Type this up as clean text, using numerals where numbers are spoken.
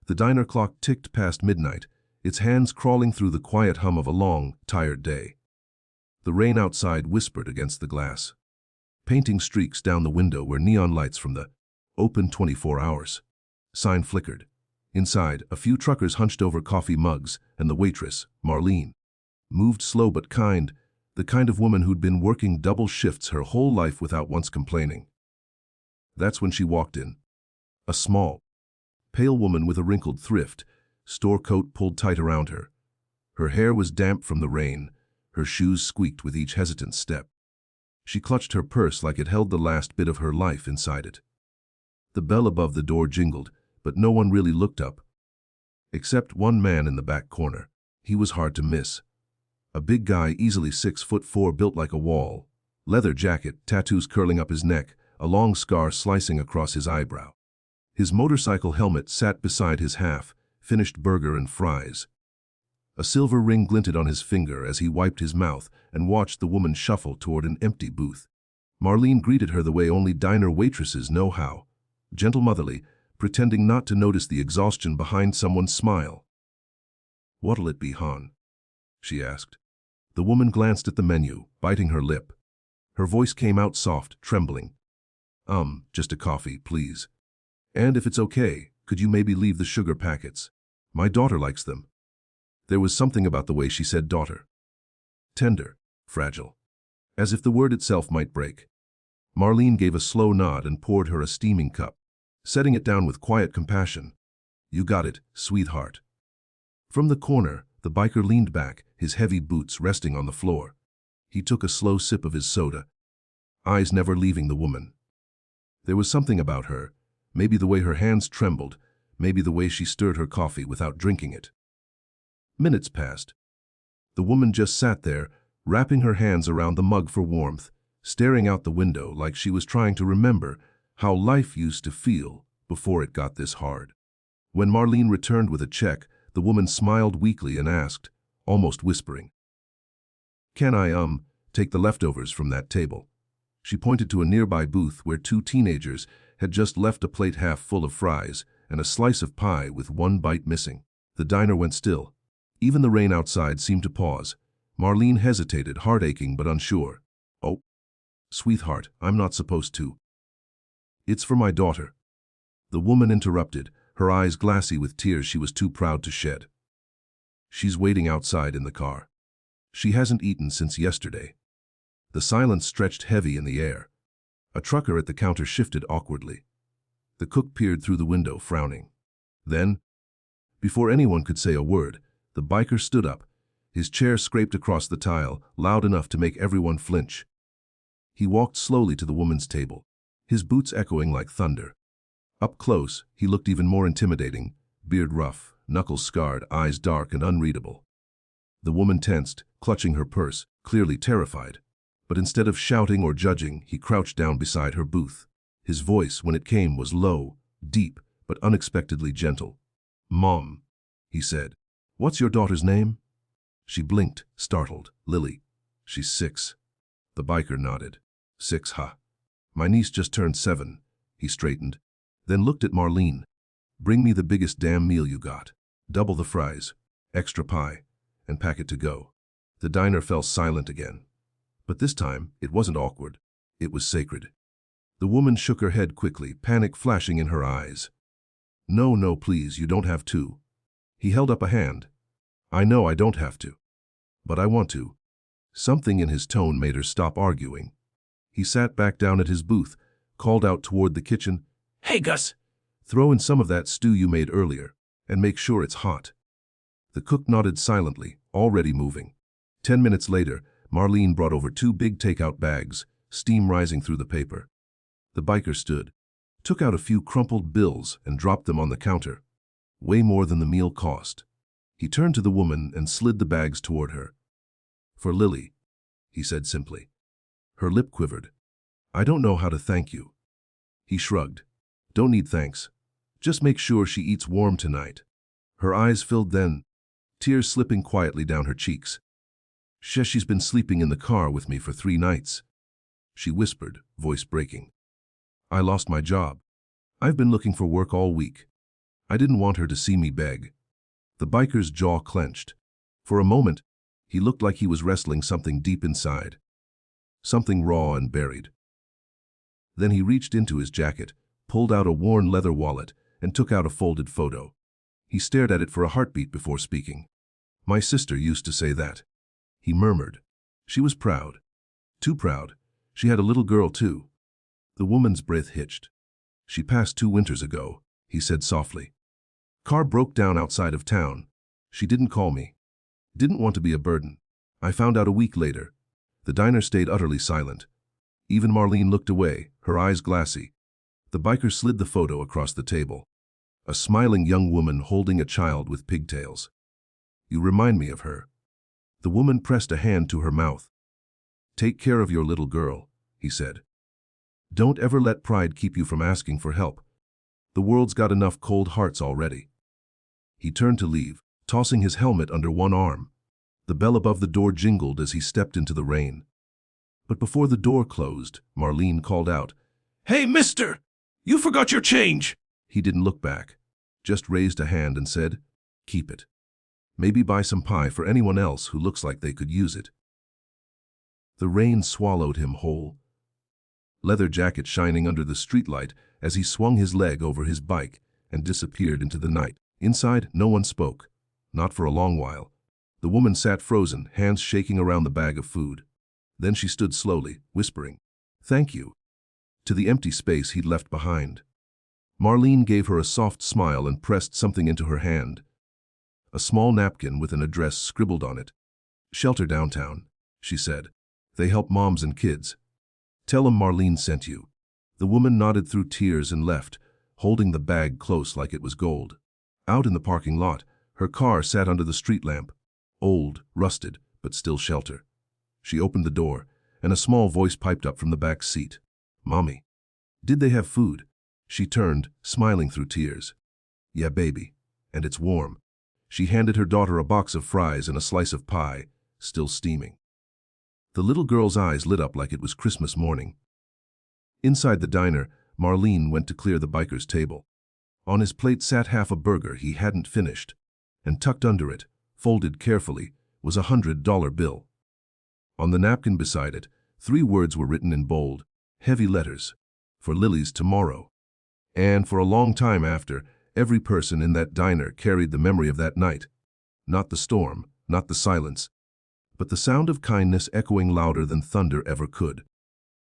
The diner clock ticked past midnight, its hands crawling through the quiet hum of a long, tired day. The rain outside whispered against the glass, painting streaks down the window where neon lights from the "Open 24 hours" sign flickered. Inside, a few truckers hunched over coffee mugs, and the waitress, Marlene, moved slow but kind, the kind of woman who'd been working double shifts her whole life without once complaining. That's when she walked in. A small, pale woman with a wrinkled thrift store coat pulled tight around her. Her hair was damp from the rain, her shoes squeaked with each hesitant step. She clutched her purse like it held the last bit of her life inside it. The bell above the door jingled, but no one really looked up. Except one man in the back corner. He was hard to miss. A big guy, easily 6'4", built like a wall. Leather jacket, tattoos curling up his neck, a long scar slicing across his eyebrow. His motorcycle helmet sat beside his half-finished burger and fries. A silver ring glinted on his finger as he wiped his mouth and watched the woman shuffle toward an empty booth. Marlene greeted her the way only diner waitresses know how, gentle motherly, pretending not to notice the exhaustion behind someone's smile. "What'll it be, hon?" she asked. The woman glanced at the menu, biting her lip. Her voice came out soft, trembling. Just a coffee, please. And if it's okay, could you maybe leave the sugar packets? My daughter likes them." There was something about the way she said daughter. Tender, fragile, as if the word itself might break. Marlene gave a slow nod and poured her a steaming cup, setting it down with quiet compassion. "You got it, sweetheart." From the corner, the biker leaned back, his heavy boots resting on the floor. He took a slow sip of his soda, eyes never leaving the woman. There was something about her, maybe the way her hands trembled, maybe the way she stirred her coffee without drinking it. Minutes passed. The woman just sat there, wrapping her hands around the mug for warmth, staring out the window like she was trying to remember how life used to feel before it got this hard. When Marlene returned with a check, the woman smiled weakly and asked, almost whispering, "Can I, take the leftovers from that table?" She pointed to a nearby booth where two teenagers had just left a plate half full of fries and a slice of pie with one bite missing. The diner went still. Even the rain outside seemed to pause. Marlene hesitated, heart aching but unsure. "Oh, sweetheart, I'm not supposed to." "It's for my daughter." The woman interrupted, her eyes glassy with tears she was too proud to shed. "She's waiting outside in the car. She hasn't eaten since yesterday." The silence stretched heavy in the air. A trucker at the counter shifted awkwardly. The cook peered through the window, frowning. Then, before anyone could say a word, the biker stood up. His chair scraped across the tile, loud enough to make everyone flinch. He walked slowly to the woman's table, his boots echoing like thunder. Up close, he looked even more intimidating, beard rough, knuckles scarred, eyes dark and unreadable. The woman tensed, clutching her purse, clearly terrified. But instead of shouting or judging, he crouched down beside her booth. His voice, when it came, was low, deep, but unexpectedly gentle. "Mom," he said. "What's your daughter's name?" She blinked, startled. "Lily. She's 6. The biker nodded. "6, huh? My niece just turned 7. He straightened, then looked at Marlene. "Bring me the biggest damn meal you got. Double the fries, extra pie, and pack it to go." The diner fell silent again. But this time, it wasn't awkward. It was sacred. The woman shook her head quickly, panic flashing in her eyes. No, please, you don't have to." He held up a hand. "I know I don't have to. But I want to." Something in his tone made her stop arguing. He sat back down at his booth, called out toward the kitchen, "Hey, Gus, throw in some of that stew you made earlier, and make sure it's hot." The cook nodded silently, already moving. 10 minutes later, Marlene brought over 2 big takeout bags, steam rising through the paper. The biker stood, took out a few crumpled bills and dropped them on the counter. Way more than the meal cost. He turned to the woman and slid the bags toward her. "For Lily," he said simply. Her lip quivered. "I don't know how to thank you." He shrugged. "Don't need thanks. Just make sure she eats warm tonight." Her eyes filled then, tears slipping quietly down her cheeks. "She's been sleeping in the car with me for 3 nights." She whispered, voice breaking. "I lost my job. I've been looking for work all week. I didn't want her to see me beg. The biker's jaw clenched. For a moment, he looked like he was wrestling something deep inside. Something raw and buried. Then he reached into his jacket, pulled out a worn leather wallet, and took out a folded photo. He stared at it for a heartbeat before speaking. "My sister used to say that," he murmured. "She was proud. Too proud. She had a little girl too." The woman's breath hitched. "She passed 2 winters ago," he said softly. "Car broke down outside of town. She didn't call me. Didn't want to be a burden. I found out a week later." The diner stayed utterly silent. Even Marlene looked away, her eyes glassy. The biker slid the photo across the table. A smiling young woman holding a child with pigtails. "You remind me of her." The woman pressed a hand to her mouth. "Take care of your little girl," he said. "Don't ever let pride keep you from asking for help. The world's got enough cold hearts already." He turned to leave, tossing his helmet under one arm. The bell above the door jingled as he stepped into the rain. But before the door closed, Marlene called out, "Hey, mister! You forgot your change!" He didn't look back, just raised a hand and said, "Keep it. Maybe buy some pie for anyone else who looks like they could use it." The rain swallowed him whole. Leather jacket shining under the streetlight as he swung his leg over his bike and disappeared into the night. Inside, no one spoke. Not for a long while. The woman sat frozen, hands shaking around the bag of food. Then she stood slowly, whispering, "Thank you," to the empty space he'd left behind. Marlene gave her a soft smile and pressed something into her hand. A small napkin with an address scribbled on it. "Shelter downtown," she said. "They help moms and kids. Tell 'em Marlene sent you." The woman nodded through tears and left, holding the bag close like it was gold. Out in the parking lot, her car sat under the street lamp. Old, rusted, but still shelter. She opened the door, and a small voice piped up from the back seat. "Mommy." "Did they have food?" She turned, smiling through tears. "Yeah, baby. And it's warm." She handed her daughter a box of fries and a slice of pie, still steaming. The little girl's eyes lit up like it was Christmas morning. Inside the diner, Marlene went to clear the biker's table. On his plate sat half a burger he hadn't finished, and tucked under it, folded carefully, was a $100 bill. On the napkin beside it, 3 words were written in bold, heavy letters, "For Lily's tomorrow." And for a long time after, every person in that diner carried the memory of that night. Not the storm, not the silence, but the sound of kindness echoing louder than thunder ever could.